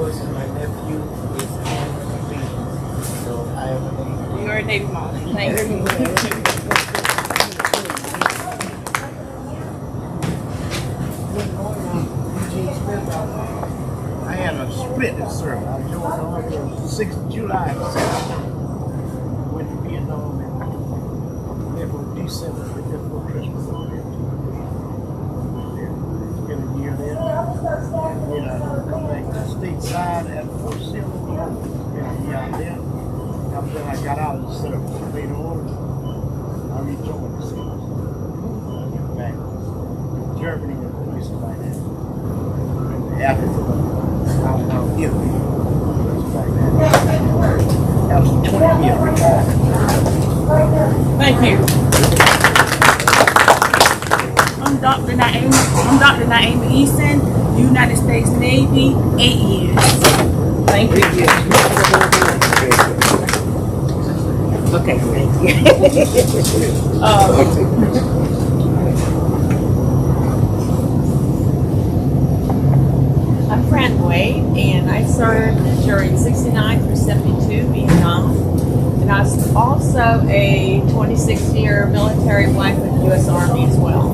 yours and my nephew is Annie McBride. So I am a Navy. You're a Navy mom. Thank you. I had a splendid service. I joined on the 6th of July. Went to Vietnam and there for December, right there for Christmas. Spent a year there. Then I come back to stateside at Fort Sill, Oklahoma. Spent a year out there. After I got out of the service, later on, I rejoined the service. I went back to Germany and places like that. Africa. Italy, like that. That was 20 years retired. Thank you. I'm Dr. Naima Easton, United States Navy, 8 years. Thank you. Okay, thank you. I'm Fran Wade, and I served during 69 through 72 Vietnam. And I was also a 26-year military wife with the U.S. Army as well.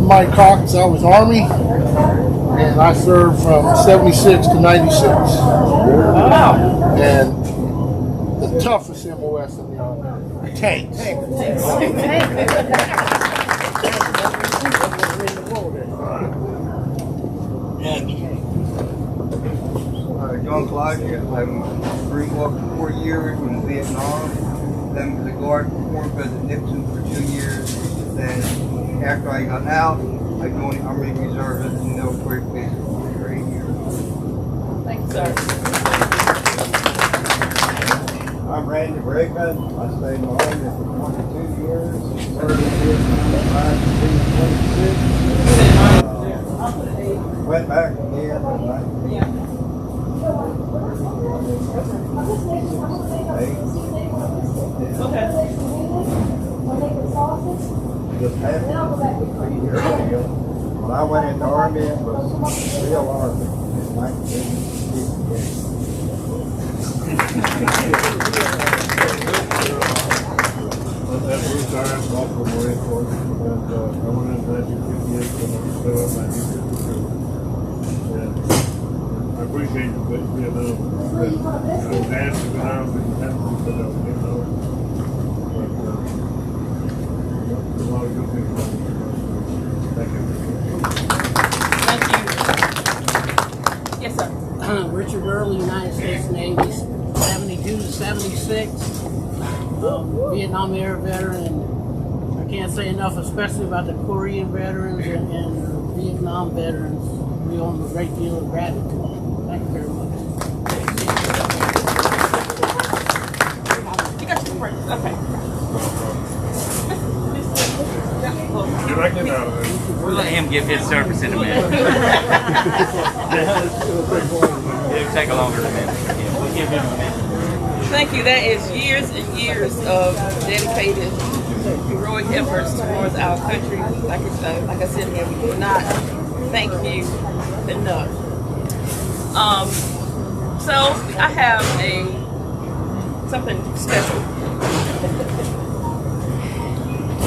Mike Cox, I was Army, and I served from 76 to 96. Wow. And the toughest MOS in the Army. Tanks. John Clyde, I'm Greenwalk 4 years in Vietnam, then was the guard for President Nixon for 2 years. Then after I got out, I joined the Army Reserve as a military base for 8 years. Thank you, sir. I'm Randy Brickman. I stayed in the Army for 22 years. Served in Vietnam from 1926. Went back again in 1968. Okay. Just happened 3 years ago. When I went in the Army, it was real Army in 1958. That's Bruce Irons, also Marine Corps, and I went in 1958 when I was still in 1952. And I appreciate you being I was asked to go down to the country, but I was getting over it. But there's a lot of good things about it. Thank you. Thank you. Yes, sir. Richard Early, United States Navy, 72 to 76. Vietnam era veteran, and I can't say enough, especially about the Korean veterans and Vietnam veterans. We owe them a great deal of gratitude. Thank you very much. You got your questions. Okay. Did I get out of there? We'll let him give his service in a minute. It'll take a longer minute. Yeah, we'll give him a minute. Thank you. That is years and years of dedicated, heroic efforts towards our country. Like I said again, we cannot thank you enough. So I have something special.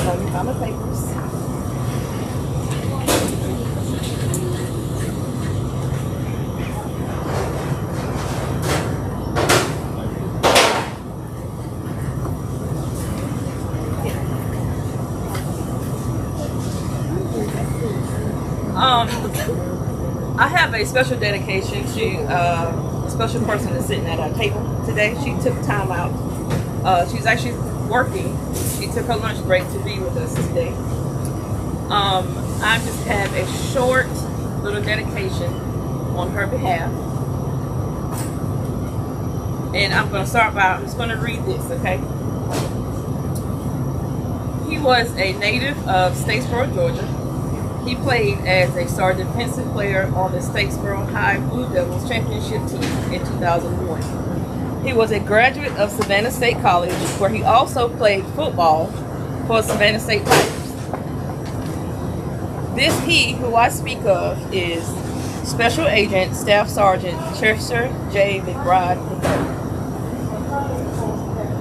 Let me find my papers. I have a special dedication to a special person that's sitting at our table today. She took time out. She's actually working. She took her lunch break to be with us today. I just have a short little dedication on her behalf. And I'm going to start by, I'm just going to read this, okay? He was a native of Statesboro, Georgia. He played as a sergeant defensive player on the Statesboro High Blue Devils championship team in 2001. He was a graduate of Savannah State College, where he also played football for Savannah State Tigers. This he who I speak of is Special Agent Staff Sergeant Chester J. McBride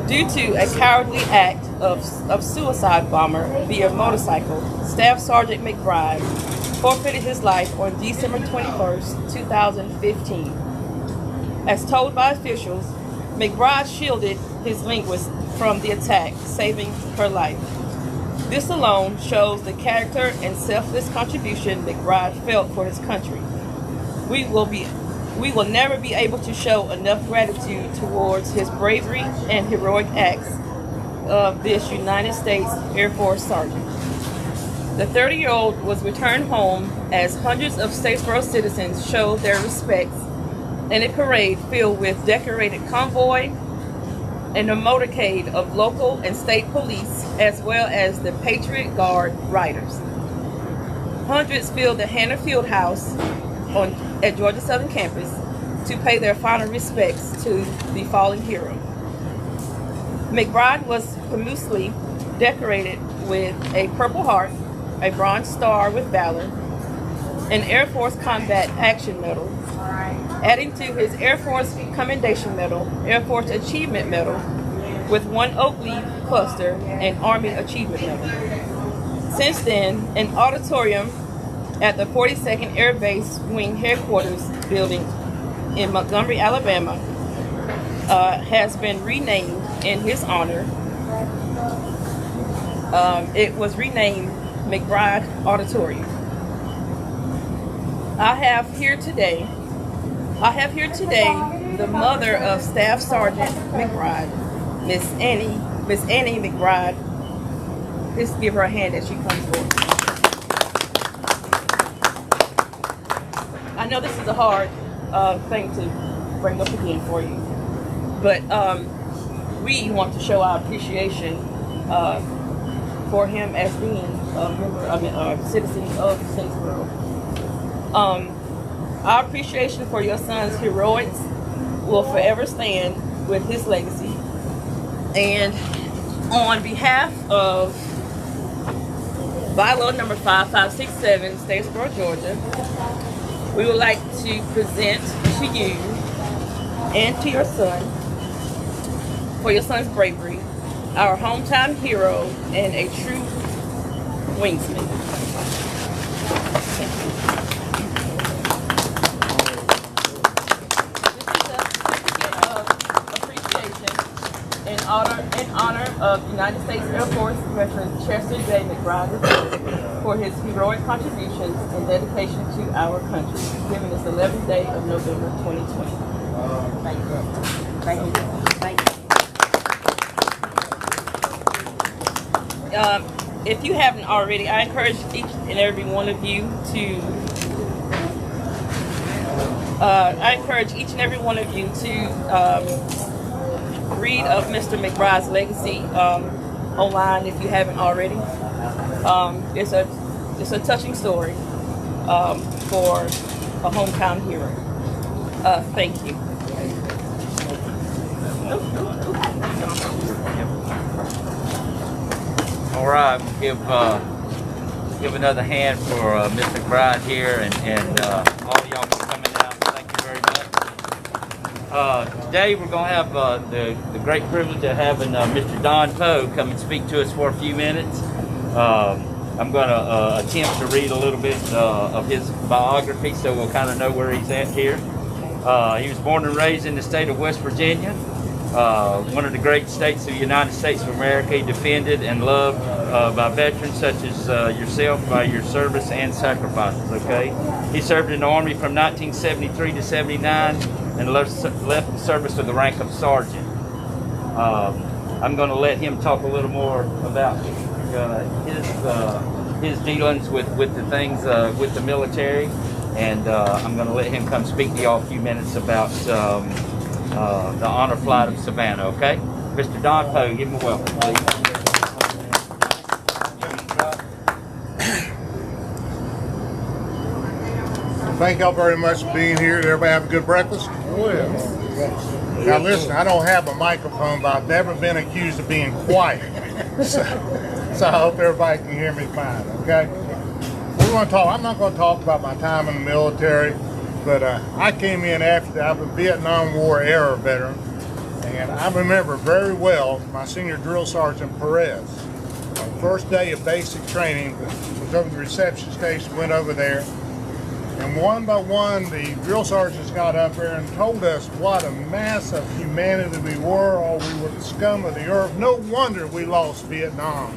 III. Due to a cowardly act of suicide bomber via motorcycle, Staff Sergeant McBride forfeited his life on December 21st, 2015. As told by officials, McBride shielded his linguist from the attack, saving her life. This alone shows the character and selfless contribution McBride felt for his country. We will never be able to show enough gratitude towards his bravery and heroic acts of this United States Air Force Sergeant. The 30-year-old was returned home as hundreds of Statesboro citizens showed their respects in a parade filled with decorated convoy and a motorcade of local and state police, as well as the Patriot Guard riders. Hundreds filled the Hannah Field House at Georgia Southern Campus to pay their final respects to the fallen hero. McBride was posthumously decorated with a Purple Heart, a Bronze Star with Valor, an Air Force Combat Action Medal, adding to his Air Force Commendation Medal, Air Force Achievement Medal, with 1 oak leaf cluster, and Army Achievement Medal. Since then, an auditorium at the 42nd Air Base Wing Headquarters building in Montgomery, Alabama, has been renamed in his honor. It was renamed McBride Auditorium. I have here today the mother of Staff Sergeant McBride, Miss Annie McBride. Let's give her a hand as she comes forward. I know this is a hard thing to bring up again for you, but we want to show our appreciation for him as being a citizen of Statesboro. Our appreciation for your son's heroics will forever stand with his legacy. And on behalf of bylaw number 5567, Statesboro, Georgia, we would like to present to you and to your son, for your son's bravery, our hometown hero and a true wingsman. Thank you. In honor of United States Air Force veteran Chester J. McBride for his heroic contributions and dedication to our country, given this 11th day of November 2020. Thank you. Thank you. Thank you. If you haven't already, I encourage each and every one of you to read of Mr. McBride's legacy online if you haven't already. It's a touching story for a hometown hero. Thank you. All right, we'll give another hand for Ms. McBride here and all of y'all for coming out. Thank you very much. Today we're going to have the great privilege of having Mr. Don Poe come and speak to us for a few minutes. I'm going to attempt to read a little bit of his biography so we'll kind of know where he's at here. He was born and raised in the state of West Virginia, one of the great states of the United States of America. He defended and loved by veterans such as yourself by your service and sacrifices, okay? He served in the Army from 1973 to 79 and left the service with the rank of sergeant. I'm going to let him talk a little more about his dealings with the things with the military, and I'm going to let him come speak to y'all a few minutes about the honor flight of Savannah, okay? Mr. Don Poe, give him a welcome, please. Thank y'all very much for being here. Did everybody have a good breakfast? Oh, yeah. Now listen, I don't have a microphone, but I've never been accused of being quiet. So I hope everybody can hear me fine, okay? we're going to talk. I'm not going to talk about my time in the military, but I came in after that. I'm a Vietnam War era veteran, and I remember very well my senior drill sergeant Perez. On first day of basic training, was over the reception station, went over there, and one by one the drill sergeants got up there and told us what a mass of humanity we were, or we were the scum of the earth. No wonder we lost Vietnam,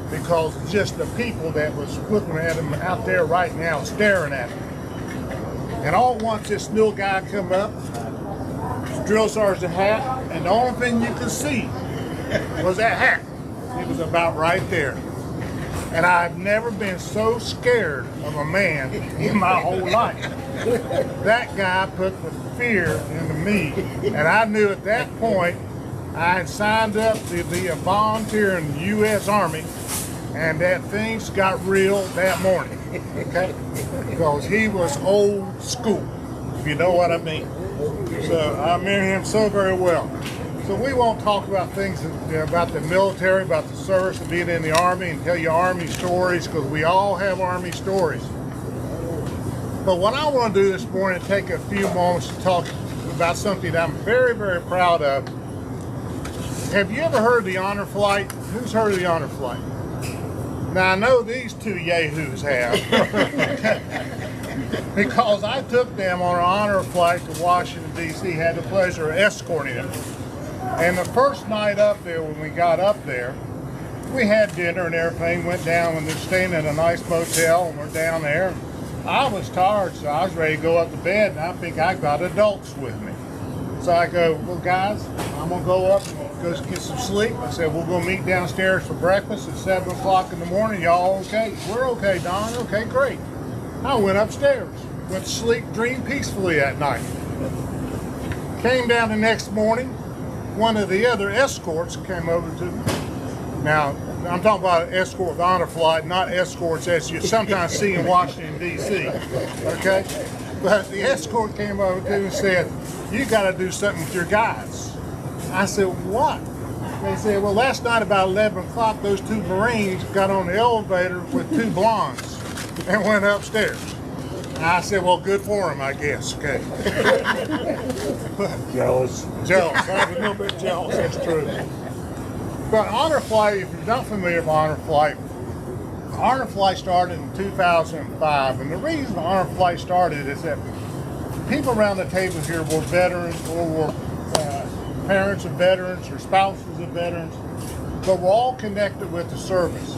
because just the people that was looking at them out there right now, staring at them. And all at once this little guy come up, drill sergeant hat, and the only thing you could see was that hat. It was about right there. And I've never been so scared of a man in my whole life. That guy put the fear into me. And I knew at that point I had signed up to be a volunteer in the U.S. Army, and that things got real that morning, okay? Because he was old school, if you know what I mean. So I remember him so very well. So we won't talk about things about the military, about the service of being in the Army, and tell you Army stories, because we all have Army stories. But what I want to do this morning is take a few moments to talk about something that I'm very, very proud of. Have you ever heard of the honor flight? Who's heard of the honor flight? Now I know these two yahoos have, because I took them on an honor flight to Washington, D.C., had the pleasure of escorting them. And the first night up there, when we got up there, we had dinner and everything, went down, and they're staying in a nice motel, and we're down there. I was tired, so I was ready to go up to bed, and I think I got adults with me. So I go, well guys, I'm gonna go up and go get some sleep. I said, we're gonna meet downstairs for breakfast at 7 o'clock in the morning. Y'all okay? We're okay, Don. Okay, great. I went upstairs, went to sleep, dreamed peacefully that night. Came down the next morning, one of the other escorts came over to me. Now, I'm talking about an escort honor flight, not escorts as you sometimes see in Washington, D.C., okay? But the escort came over to me and said, you got to do something with your guys. I said, what? They said, well, last night about 11 o'clock, those two Marines got on the elevator with two blondes and went upstairs. I said, well, good for them, I guess, okay. Jealous. Jealous. I was a little bit jealous, that's true. But honor flight, if you're not familiar with honor flight started in 2005. And the reason honor flight started is that people around the table here were veterans, or were parents of veterans, or spouses of veterans, but we're all connected with the service.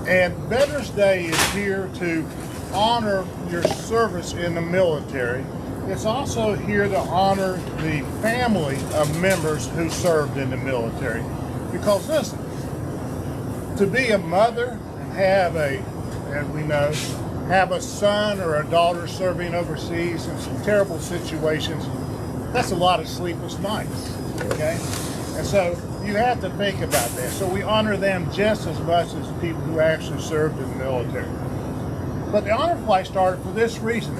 And Veterans Day is here to honor your service in the military. It's also here to honor the family of members who served in the military. Because listen, to be a mother and have as we know, have a son or a daughter serving overseas in some terrible situations, that's a lot of sleepless nights, okay? And so you have to think about that. So we honor them just as much as the people who actually served in the military. But the honor flight started for this reason.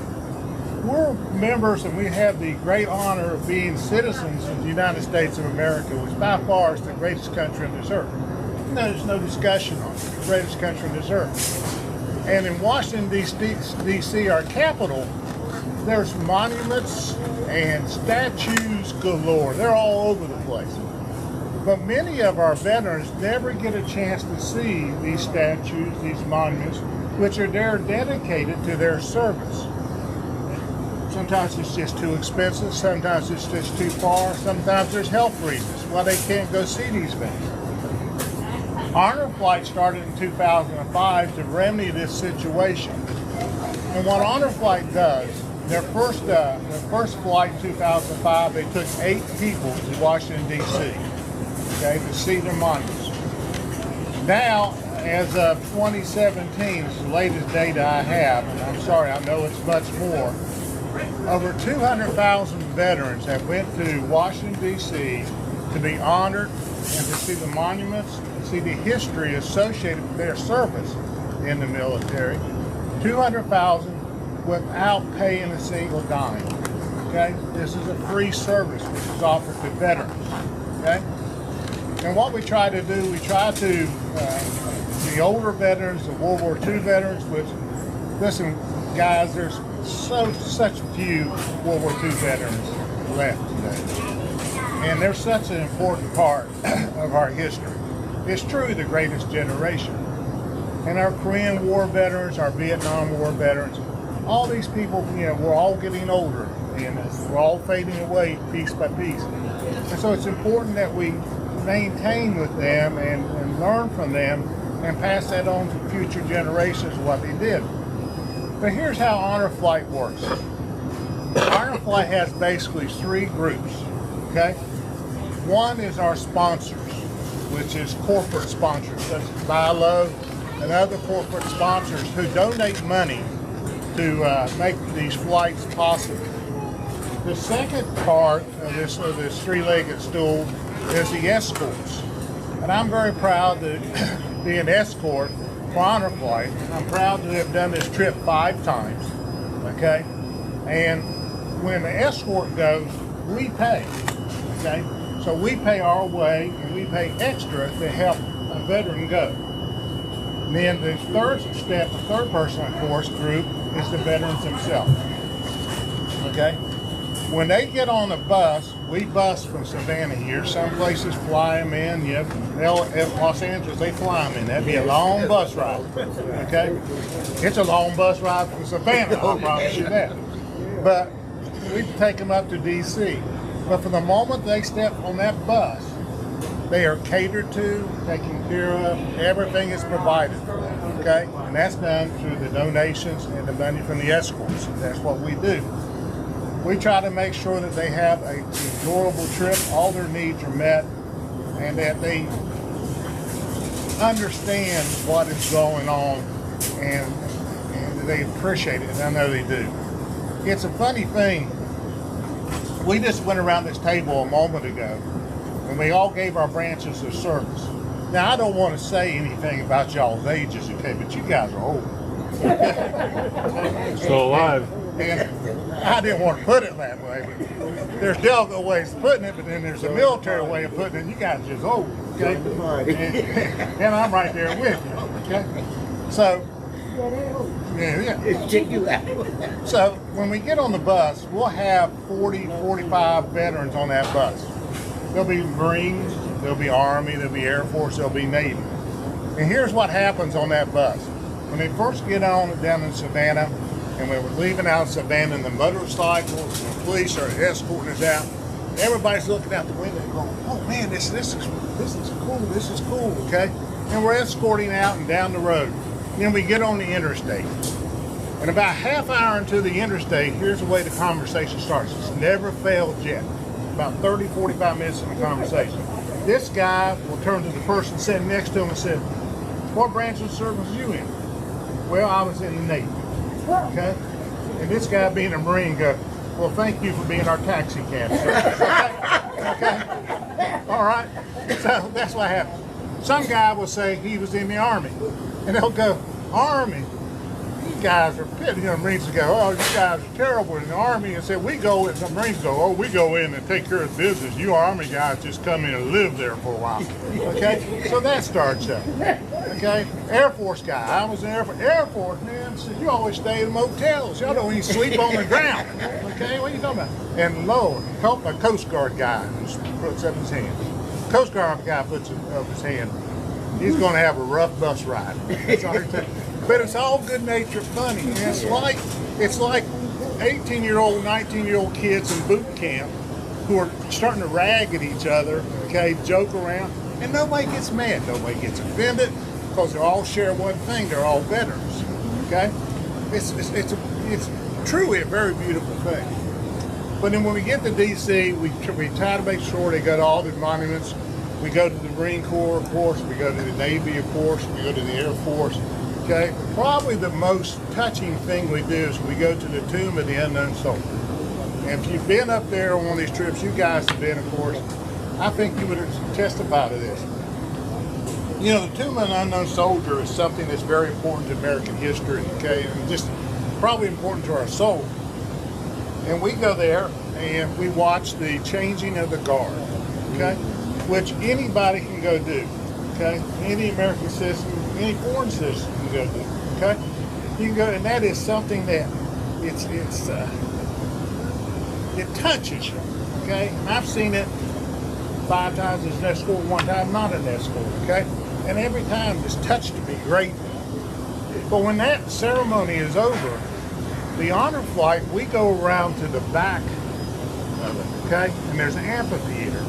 We're members, and we have the great honor of being citizens of the United States of America, which by far is the greatest country on this earth. There's no discussion on it, the greatest country on this earth. And in Washington, D.C., our capital, there's monuments and statues galore. They're all over the place. But many of our veterans never get a chance to see these statues, these monuments, which are there dedicated to their service. Sometimes it's just too expensive, sometimes it's just too far, sometimes there's health reasons why they can't go see these things. Honor Flight started in 2005 to remedy this situation. And what Honor Flight does, their first flight in 2005, they took 8 people to Washington, D.C., okay, to see their monuments. Now, as of 2017, it's the latest data I have, and I'm sorry, I know it's much more, over 200,000 veterans have went to Washington, D.C. to be honored and to see the monuments, to see the history associated with their service in the military. 200,000 without paying a single dime. Okay? This is a free service which is offered to veterans. Okay? And what we try to do, we try to, the older veterans, the World War II veterans, which Listen, guys, there's such few World War II veterans left today. And they're such an important part of our history. It's truly the greatest generation. And our Korean War veterans, our Vietnam War veterans, all these people, we're all getting older and we're all fading away piece by piece. And so it's important that we maintain with them and learn from them and pass that on to future generations what they did. But here's how Honor Flight works. Honor Flight has basically 3 groups, okay? One is our sponsors, which is corporate sponsors, such as Buy Low and other corporate sponsors who donate money to make these flights possible. The second part of this 3-legged stool is the escorts. And I'm very proud to be an escort for Honor Flight. I'm proud to have done this trip 5 times, okay? And when the escort goes, we pay, okay? So we pay our way and we pay extra to help a veteran go. And then the third step, the third person, of course, group is the veterans themselves, okay? When they get on a bus, we bus from Savannah here. Some places fly them in. Yep. At Los Angeles, they fly them in. That'd be a long bus ride, okay? It's a long bus ride from Savannah, I promise you that. But we take them up to D.C. But from the moment they step on that bus, they are catered to, taken care of, everything is provided for them, okay? And that's done through the donations and the money from the escorts. That's what we do. We try to make sure that they have an enjoyable trip, all their needs are met, and that they understand what is going on and they appreciate it, and I know they do. It's a funny thing. We just went around this table a moment ago, and we all gave our branches of service. Now, I don't want to say anything about y'all's ages, okay, but you guys are old. Still alive. And I didn't want to put it that way, but there's delicate ways of putting it, but then there's a military way of putting it. You guys are just old, okay? And I'm right there with you, okay? So, yeah. So when we get on the bus, we'll have 40, 45 veterans on that bus. There'll be Marines, there'll be Army, there'll be Air Force, there'll be Navy. And here's what happens on that bus. When they first get on down in Savannah, and when we're leaving out of Savannah, and the motorcycles, the police are escorting us out, everybody's looking out the window and going, oh man, this is cool, okay? And we're escorting out and down the road. Then we get on the interstate. And about half hour into the interstate, here's the way the conversation starts. It's never failed yet. About 30, 45 minutes in the conversation. This guy will turn to the person sitting next to him and say, what branch of service are you in? Well, I was in the Navy. Okay? And this guy, being a Marine, goes, well, thank you for being our taxi cab. Okay? All right? So that's what happens. Some guy will say he was in the Army. And they'll go, Army? You guys are pitty. Marines will go, oh, you guys are terrible in the Army. And say, we go, and some Marines go, oh, we go in and take care of business. You Army guys just come in and live there for a while. Okay? So that starts up. Okay? Air Force guy. I was in Air Force, man. Said, you always stay in motels. Y'all don't even sleep on the ground. Okay? What are you talking about? And Lord, a Coast Guard guy just puts up his hand. Coast Guard guy puts up his hand. He's going to have a rough bus ride. But it's all good-natured funny. And it's like 18-year-old, 19-year-old kids in boot camp who are starting to rag at each other, okay, joke around, and nobody gets mad. Nobody gets offended because they all share one thing. They're all veterans, okay? It's truly a very beautiful thing. But then when we get to D.C., we try to make sure they go to all the monuments. We go to the Marine Corps, of course. We go to the Navy, of course. We go to the Air Force. Okay? Probably the most touching thing we do is we go to the Tomb of the Unknown Soldier. And if you've been up there on one of these trips, you guys have been, of course, I think you would testify to this. You know, the Tomb of the Unknown Soldier is something that's very important to American history, okay? And just probably important to our soul. And we go there and we watch the changing of the guard, okay? Which anybody can go do, okay? Any American citizen, any foreign citizen can go do, okay? You can go, and that is something that it touches you, okay? And I've seen it 5 times as an escort, 1 time not an escort, okay? And every time it's touched me greatly. But when that ceremony is over, the honor flight, we go around to the back of it, okay? And there's an amphitheater.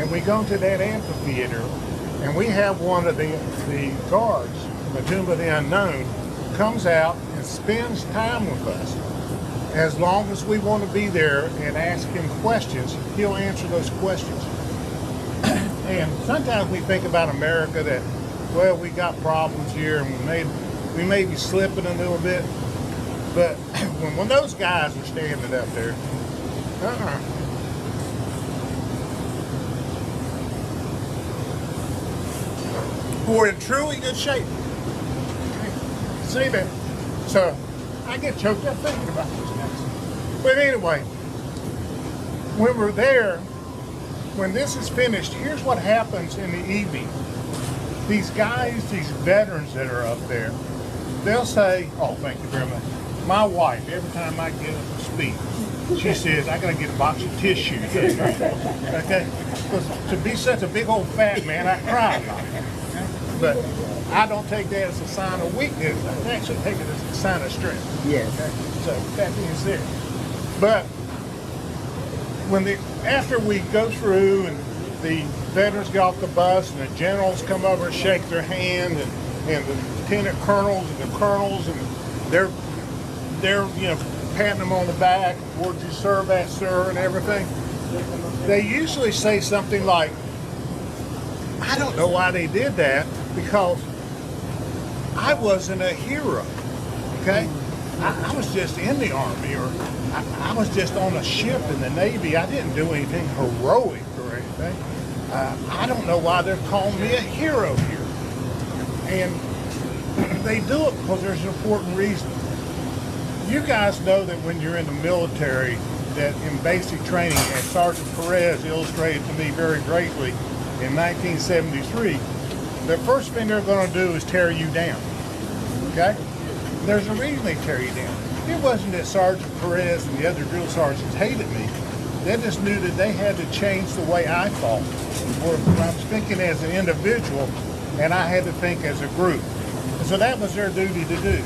And we go to that amphitheater, and we have one of the guards, the Tomb of the Unknown, comes out and spends time with us. As long as we want to be there and ask him questions, he'll answer those questions. And sometimes we think about America that, well, we got problems here and we may be slipping a little bit. But when those guys are standing up there, we're in truly good shape. See that? So I get choked up thinking about this next. But anyway, when we're there, when this is finished, here's what happens in the evening. These guys, these veterans that are up there, they'll say, oh, thank you very much. My wife, every time I get up to speak, she says, I gotta get a box of tissues. Okay? Because to be such a big old fat man, I cry a lot. But I don't take that as a sign of weakness. I actually take it as a sign of strength. Yes. Okay? So that means there. But after we go through and the veterans get off the bus and the generals come over and shake their hand and the lieutenant colonels and the colonels and they're patting them on the back, where'd you serve at, sir, and everything. They usually say something like, I don't know why they did that, because I wasn't a hero, okay? I was just in the Army, or I was just on a ship in the Navy. I didn't do anything heroic or anything. I don't know why they're calling me a hero here. And they do it because there's an important reason. You guys know that when you're in the military, that in basic training, as Sergeant Perez illustrated to me very greatly in 1973, the first thing they're going to do is tear you down, okay? There's a reason they tear you down. It wasn't that Sergeant Perez and the other drill sergeants hated me. They just knew that they had to change the way I thought. Where I was thinking as an individual, and I had to think as a group. And so that was their duty to do.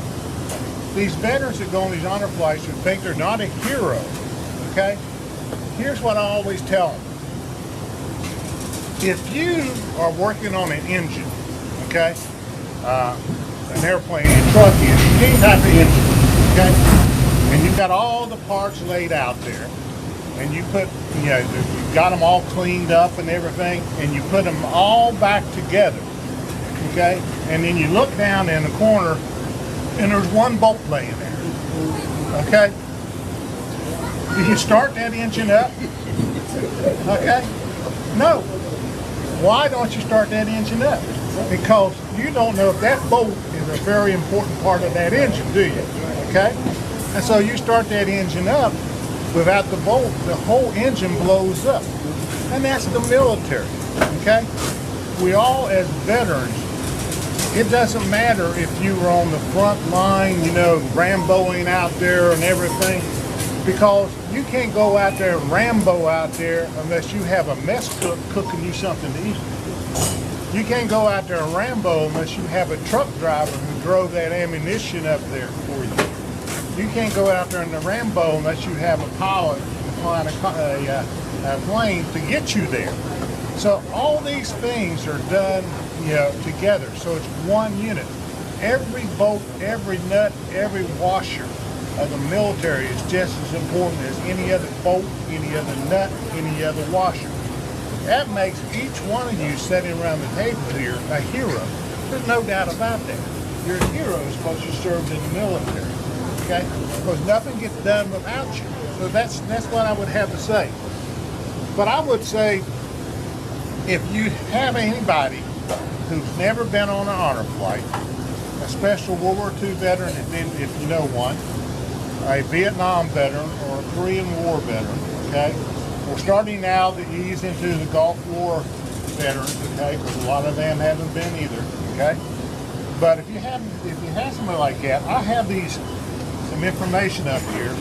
These veterans that go on these honor flights who think they're not a hero, okay? Here's what I always tell them. If you are working on an engine, okay, an airplane, a truck engine, any type of engine, okay, and you've got all the parts laid out there, and you put, you've got them all cleaned up and everything, and you put them all back together, okay, and then you look down in the corner, and there's one bolt laying there, okay? Do you start that engine up? Okay? No. Why don't you start that engine up? Because you don't know if that bolt is a very important part of that engine, do you? Okay? And so you start that engine up, without the bolt, the whole engine blows up. And that's the military, okay? We all, as veterans, it doesn't matter if you were on the front line, Ramboing out there and everything, because you can't go out there and Rambo out there unless you have a mess cook cooking you something to eat. You can't go out there and Rambo unless you have a truck driver who drove that ammunition up there for you. You can't go out there in the Rambo unless you have a pilot flying a plane to get you there. So all these things are done, together. So it's one unit. Every bolt, every nut, every washer of the military is just as important as any other bolt, any other nut, any other washer. That makes each one of you sitting around the table here a hero. There's no doubt about that. You're a hero because you served in the military, okay? Because nothing gets done without you. So that's what I would have to say. But I would say, if you have anybody who's never been on an honor flight, a special World War II veteran, if you know one, a Vietnam veteran, or a Korean War veteran, okay? We're starting now to ease into the Gulf War veterans, okay? Because a lot of them haven't been either, okay? But if you have somebody like that, I have some information up here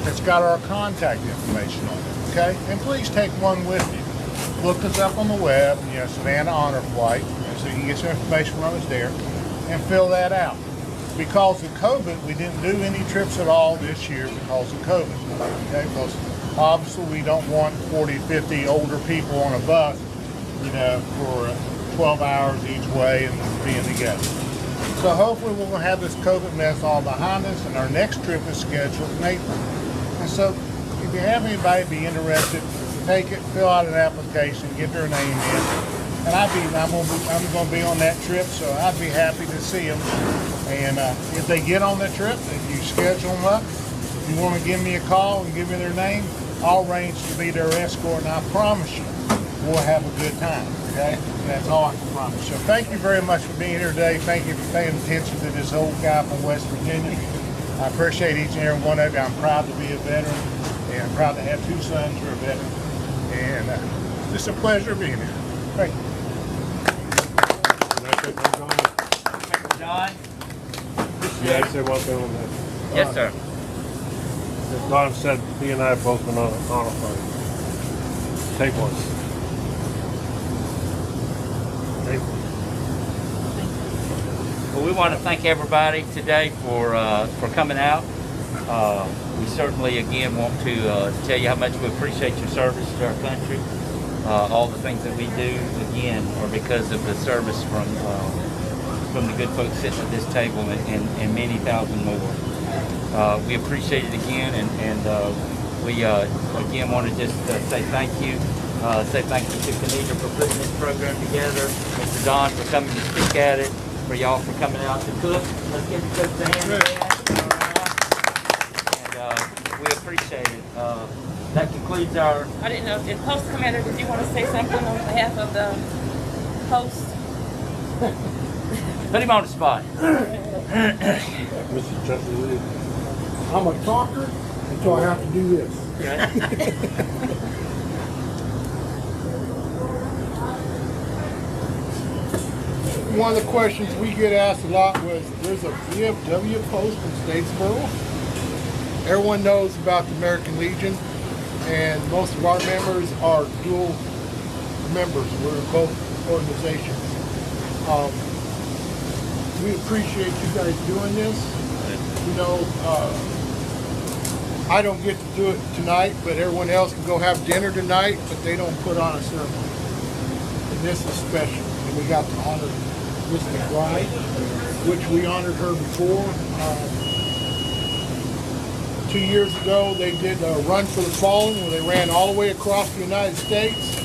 that's got our contact information on it. Okay, and please take one with you. Look us up on the web, Savannah Honor Flight, so you can get some information from us there, and fill that out. Because of COVID, we didn't do any trips at all this year because of COVID. Okay, because obviously we don't want 40, 50 older people on a bus, for 12 hours each way and being together. So hopefully we're going to have this COVID mess all behind us, and our next trip is scheduled in April. And so if you have anybody be interested, take it, fill out an application, get their name in, and I'm going to be on that trip, so I'd be happy to see them. And if they get on the trip, if you schedule them up, if you want to give me a call and give me their name, I'll arrange to be their escort, and I promise you, we'll have a good time. Okay, and that's all I can promise. So thank you very much for being here today. Thank you for paying attention to this old guy from West Virginia. I appreciate each and every one of you. I'm proud to be a veteran, and I'm proud to have 2 sons who are veterans. And it's a pleasure being here. Thank you. John? Yeah, I say one thing on that. Yes, sir. As Don said, he and I have both been on an honor flight. Take one. Thank you. Well, we want to thank everybody today for coming out. We certainly, again, want to tell you how much we appreciate your service to our country. All the things that we do, again, are because of the service from the good folks sitting at this table and many thousand more. We appreciate it again, and we again want to just say thank you. Say thank you to Kanedra for putting this program together, Mr. Don for coming to speak at it, for y'all for coming out to cook. Let's give the cooks a hand again. And we appreciate it. That concludes our... I didn't know, did Post Commander, did you want to say something on behalf of the Post? Put him on the spot. Mr. Chester Lee. I'm a talker until I have to do this. One of the questions we get asked a lot was, there's a VFW post in Statesboro. Everyone knows about the American Legion, and most of our members are dual members. We're in both organizations. We appreciate you guys doing this. I don't get to do it tonight, but everyone else can go have dinner tonight, but they don't put on a ceremony. And this is special. And we got to honor Miss McBride, which we honored her before. 2 years ago, they did a Run for the Fallen, where they ran all the way across the United States.